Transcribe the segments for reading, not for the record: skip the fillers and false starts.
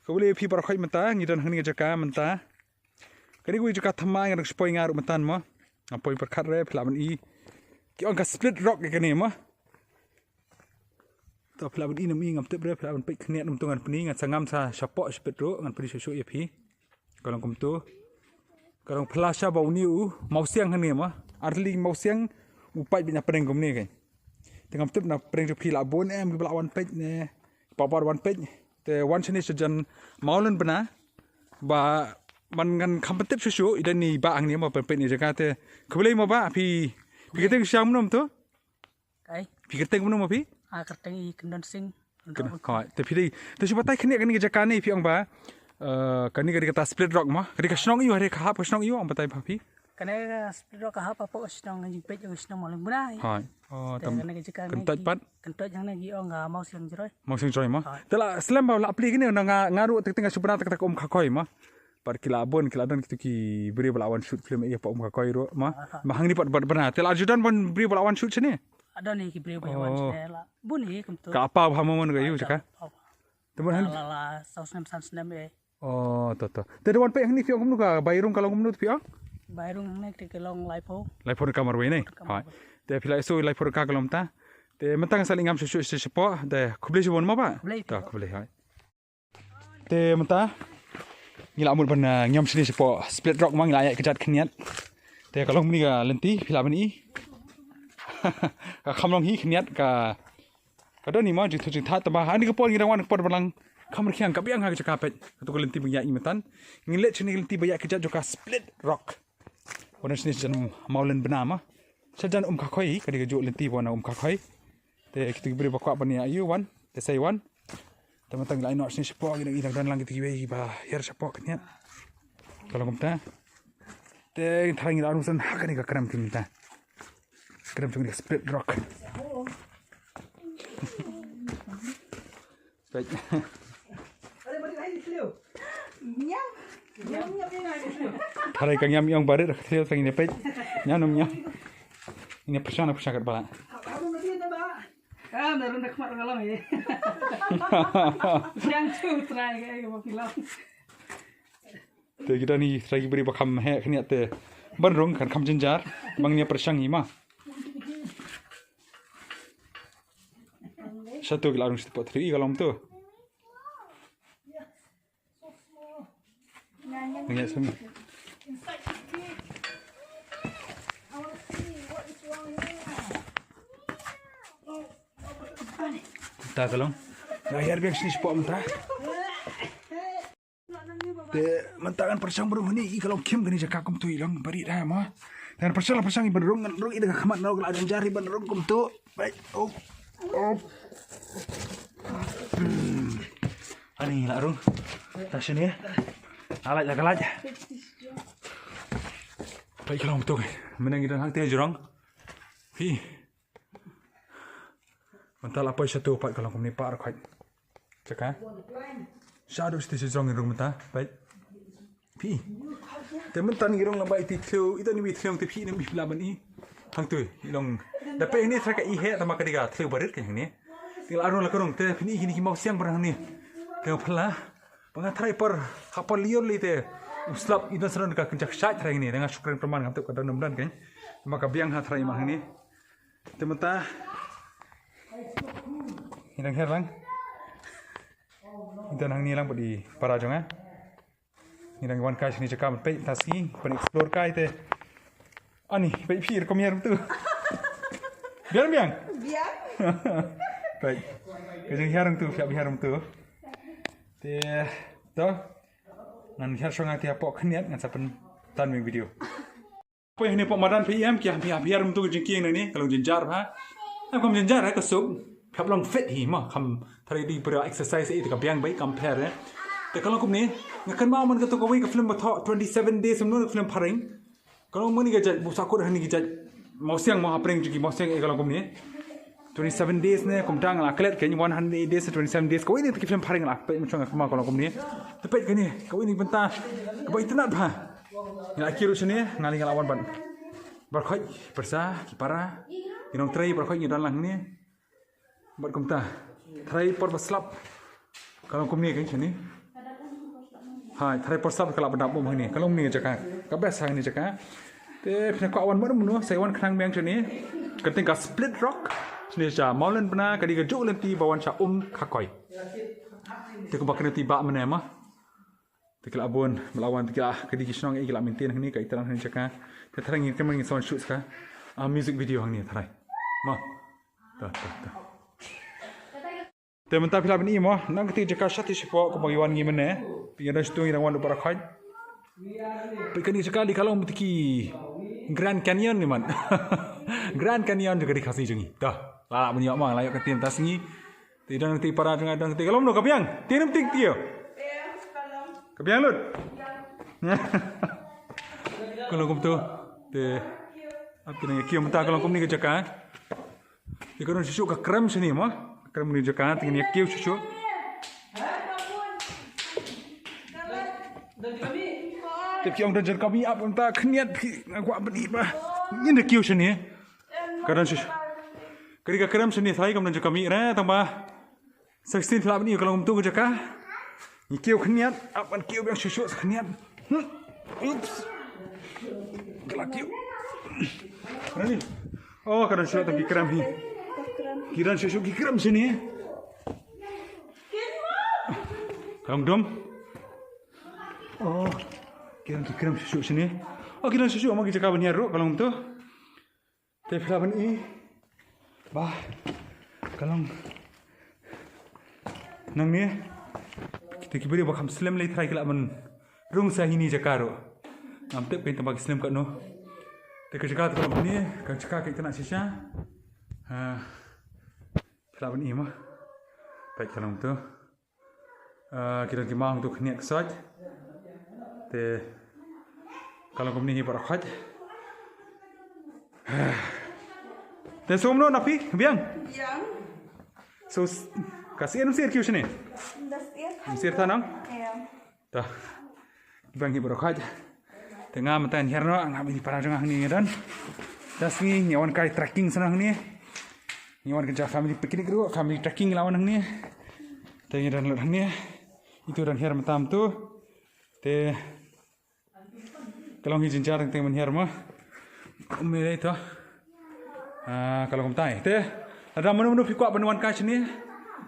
kau boleh pi para khoi menta ngidan hang ni jaka menta kani gue jaka thamai ngan spoi ngaru mentan mo apoi perkhat re pelaban I ki on ka split rock ke ni mo to pelaban I nam I ngam tep re pelaban pe khniat num tungan pni ngan sangam sa sapok split ro ngan pni susu ye pi kalong kum tu kalong plasha bau ni u mau siang hang ni mo arli mau siang upai binya preng kum ni kai tengam tep na preng pi la bon em bela wan pe ne papar wan pe te wan chini sejan maulen bena ba man ngan kompetip susu idan ni ba ang ni ma pe ni jaga te kebelai ma ba pi keteng siam nom tu kai pi keteng nom pi kerteng I kendon sing ha te pi te siapa tai khne kan ni jaga ni pi ong ba kani kadi kata split rock ma kadi ka snong yu hari ka hap snong yu ong batai pa pi kana split rock ka hap apa snong ngin pe jong snong maling bunai ha oh tam kentat pat kentat yang nagi ong ga mau siang jeroi mau sing joy ma tela slam ba la apli kini na ngaru tek tengah supra tak om khakoi ma par kilabon kiladan kitu ki beri belawan shoot film ia pa om khakoi ro ma hang ni pat bana tela ajudan bon beri belawan shoot sini ada ni ki beri belawan sela buni kum tu ka apa hamon ga yu jaka teman han la sausnam sansnam e oh to te wan pe hang ni fi om nu ka bairung kalau om nu fi bairung nek ke long lai po kamar we nei ha te philai so lai for ka kalom ta te mentang saling ngam susu sepo te khubli sibon ma ba ta khubli hai te menta ngila amul ban ngam sini sepo split rock mang ngila ya kejat khniat te kalong ni ga lenti phila ban I ka khamlong hi khniat ka kada ni ma ju thu tha ta ba ha ni ko pon ngi wan por balang khamr khiang ka biang ha ka pet tu ko lenti bya I metan ngile chini lenti bya kejat joka split rock wana sini jan maulen benama sajan khakoi kadi jo lenti wana khakoi te kitu beri bakwa bani ayu wan te sai wan te matang lai no sini sepo gi ngi dan lang kitu gi ba her sepo knya kalau kumta te thangi la rusan hakani ka kram kimta kram tung split rock baik Hari kang yang baru kecil sang ini pej, nyanum nyam. Ini persana kat bala. Ah, naroon nak mat ngalang eh. Yang tu try kaya ko film. Te kita ni lagi beri bakam he khniat te banrung kan kham jenjar bangnya persang ima. Satu gelarung situ potri kalau tu. Nanya sini. Tak kalong. Gayar biang sini spot mentah. Te mentakan persang berung ni kalau kim gani jaka kum tu ilang bari dah mah. Dan persang berung rung ida khamat nau adan jari berung kum tu. Baik. Oh. Ani la rung. Tak sini ya. Alat lah kalat. Baik kalau betul. Menang kita hang teh jurang. Pi. Mental apa satu pat kalau kami par khoi. Cakap. Shadow station jurang irung menta. Baik. Pi. Temen tan irung lambai ti theu itu ni bi theu ti pi ni bi laban I. Hang tu ilong. Dapat ini traka I he tama kadiga theu barit kan ni. Tinggal arung la kerung te pini ini ki mau siang barang ni. Kau pula pengatrai per kapal liur lite uslap itu seron ka kencak syat hari ini dengan syukran perman kam tu ka dalam bulan kan maka biang hatrai mah ini temata hidang herang dan hang ni lang di para jonga hidang wan kai sini cakap pe taski pen explore kai te ani pe pir komier tu biang baik kejeng herang tu siap herang tu te to ngan her songa ti apok khniat ngan sapen tan ming video po ini po madan pm ki biar untuk jengking ni kalau jenjar ha kom jenjar ha kasuk khap long fit hi ma kham thari di ber exercise itu ka biang bai compare te kalau kum ni ngakan ma man ka to ko wi ka film ba 27 days semno film paring kalau mun ni ga jat bu sakur hani ga jat mau siang mau apring jugi mau siang kalau kum ni 27 days ne kum tang la klet ken 100 days 27 days ko ini film paring la pe macam ma kalau kum ni tepet ke ni ko ini benta ko itu nak ba ni akhiru sini ngali ngalawan ban berkhoi persa kipara inong trai berkhoi ni dan lang ni buat kum ta trai por baslap kalau kum ni kan sini hai thai persap kalau benda bom ni kalau ni jaka kabes sang ni jaka te phna ko wan mun sai wan khang beng chani keting ka split rock ni cha maulen bna kadi ka jo len ti bawan cha khakoi te ko bakna ti ba mena ma te kala bon melawan te kala kadi kisnong e kala maintain ni ka iterang ni jaka te tharang ni kemang son shoot ka music video hang ni tharai ma ta te mentap phila bni mo nang ti jaka shati sipo ko bagiwan ngi mena pingan stu ngi rangwan para khaj pikani sekali kalau mutiki Grand Canyon ni man Grand Canyon juga dikasih jungi dah lala bunyi mang layak ke tim tas ngi tidak nanti para dang ti kalau no kapiang tinam tik tio kapiang lut kalau kum tu te apa ni kiam ta kalau kum ni ke jaka ikaron susu ka krem sini mo krem ni jaka tingni kiu susu Tapi orang dah kami apa entah keniat aku apa ni bah ini dah kiu sini kadang sus ketika keram sini saya kemudian kami tambah 16 felap ni kalau untuk jaka ni kiu keniat apa kiu yang susu keniat ups kalau kiu ni oh kadang sus tapi keram ni kiran susu keram sini kalau dom oh kiram susu sini. Oh kiram susu magi jaka baniar ro kalau tu. Te flaban i. Bah. Kalau nang ni kita kibari bakam slam lay try kala man rung sa hini jaka ro. Nam te pen tambak slam kat no. Te ke jaka kalau ni ka jaka kita nak sisa. Flaban i mah. Baik kalau tu. Kita gimang tu niat kesaj. Te kalau kau ni para khaj. Te somno napi biang. Biang. So kasih sir kiu sini. Sir tanang. Iya. Dah. Biang hi para khaj. Tengah matan herno ngam ni para jangah ni dan. Das ni nyawan kai trekking sanang ni. Nyawan kerja family picnic ru, family trekking lawan ni. Te dan ni. Itu dan her matam tu. Te kalau hijin jarang tengah menhiar mah, umilai tu, kalau kamu tanya, te ada mana fikwa penuan kas ni,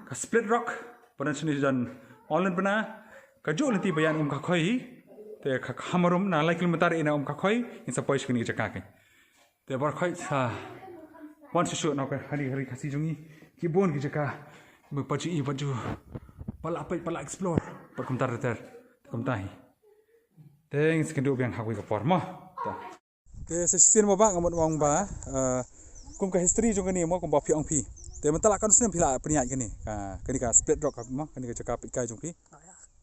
kas split rock, penuan sini dan online pernah, kaju nanti bayan kakoi, te hamarum nalai kilometer ina kakoi, ini sampai sekini cakap, te berkoi sah, wan sesuatu nak hari kasih jungi, kibun kita berpacu baju, pala explore, perkumtar ter, kamu tanya. Teng sekendu biang hakui ke porma. Te sesian mo ba ngamot wang ba kum ka history jong ni mo kum ba piang pi. Te mentala kan sen pila peniat kini. Kini ka split rock mo kini ka cakap ikai jong pi.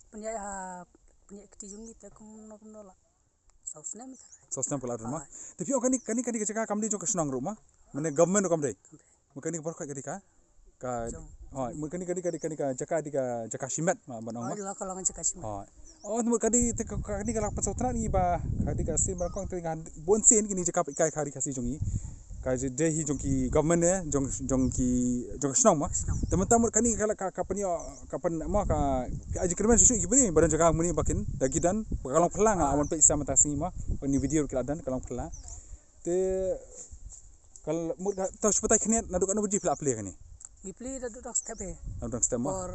Peniat keti jong ni te kum no la. Sausna mi tar. Sausna pula rumah. Tapi kani ka cakap kam di jong ka senang rumah. Mene government kam dei. Mukani ka porkai ka mukani ka jaka simet ma banong. Oh kalau ngan jaka simet. Oh, tu kadi kalau pasal ni ba kadi kasih mereka tengah bonsen kini cakap ikai kari kasih jongi kaji dehi jongi government jong senang mah teman-teman kani kalau kapan mah aji kerman susu kibuni badan jaga muni bakin dagi dan kalau pelang awan pe isa mata sini mah ni video keladan kalau pelang te kalau tahu seperti kini naduk anu berji pelak kani Gipli dah duduk step naduk step mah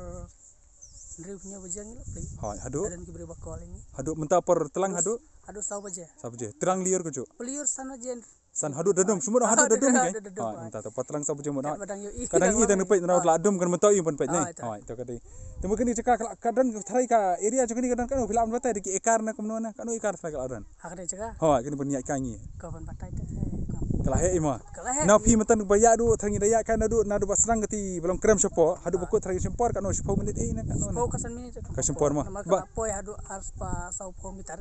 Drifnya bajang ni play. Hai, hadu. Dan kibri bakal ini. Hadu mentah per telang hadu. Hadu saw baja. Saw baja. Terang liur kejo. Liur sana jen. San hadu dadum, semua hadu dadum kan? Hai, mentah tu patlang saw baja mana. Kadang i dan nupai nau ladum kan mentah i pun pet ni. Hai, tu kadai. Temu kini cakap kadang tharai ka area jo kini kadang kan film batai deki ekar na kumno na kan ekar tharai kalan. Hakde cakap. Hai, kini berniat kangi. Kawan batai tu. Kalah ima. Now pi matan baya du thangi daya kan nadu basrang gati belum krem sepo hadu bukut thangi sempor kan 10 minit na kan. Oh kasan minit. Kasempor mah. Ba poi hadu aspa 10 meter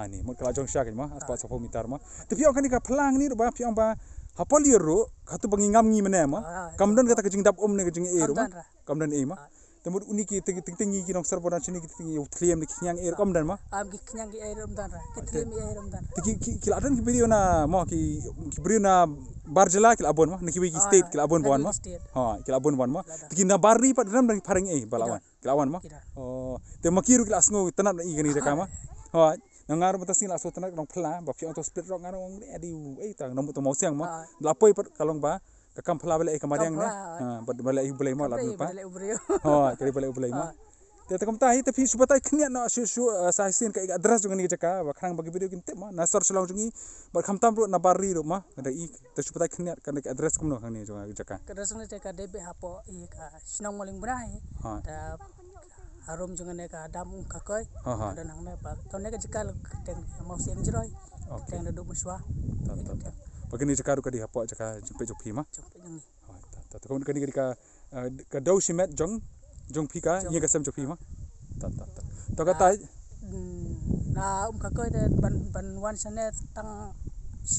ni mut kala jong syak mah aspa 10 meter mah. Tapi orang ni ka pelang ni ba pi ba hapalier ro hatu bangingam ngi mena mah. Kamdan kata kejing dap ni kejing e ro mah. Kamdan e mah. temur uniki tinggi ki nong serbo dan sini tinggi utliam ni kyang air kom dan ma am ki knyang ki airum dan ra kitri mi airum dan ki ladan ki video na mo ki video na barjala ki abon ma ni ki state ki abon bon ma ha ki abon bon ma ki na barri pat dam dang paring balawan ki awan ma oh te makiru ki asngo tanap na igani reka ma ha ngar batas ni laso tanak nong phla ba fi onto split rock ngar ong adi ta nom to mau siang ma lapoi pat kalong ba kakam phla bale kamariang na ha bale bale ma la pa ha kali bale bale ma te takam tahi te fi subatai khniat na su sa sin ka address jong ni jaka ba khrang bagi video kin te ma na sor chlong jong ba kham tam ro na barri ro ma da I te subatai khniat kan address kum no khang ni jong jaka address ni te ka debe hapo I ka sinong maling brai da harum jangan ka dam ka koi ada nang ne ba to ne ka jikal teng mau siang jeroi teng da du muswa bagini jaka ru ka di hapo jaka jumpe jopi ma jumpe jangi ta ko ka ni ka dau simet jong pi ka ye ka sem jopi ma ta to ka tai na ka koi de ban wan sane tang 1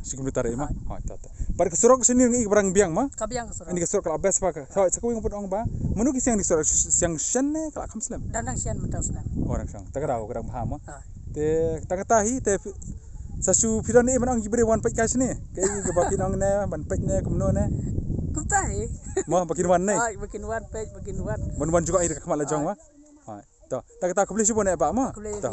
kilometer ma ha ta bar ka surok sini ngi barang biang ma kabiang surok ini ka surok la bes pa ka sa ko yung ong ba menu ki siang di surok siang shen ne ka kham slam dandang sian mentau slam orang sang ta ka orang paham ma te ta ka tahi te sasu piran ni man ang gibre wan pek ka sini ke ga ba pinong ne ban pek ne kumno ne kutai ma bakin wan ne bakin wan pek bakin wan ban juga air ka khamala jong ma ha ta ka ta kubli sibone ba ma ta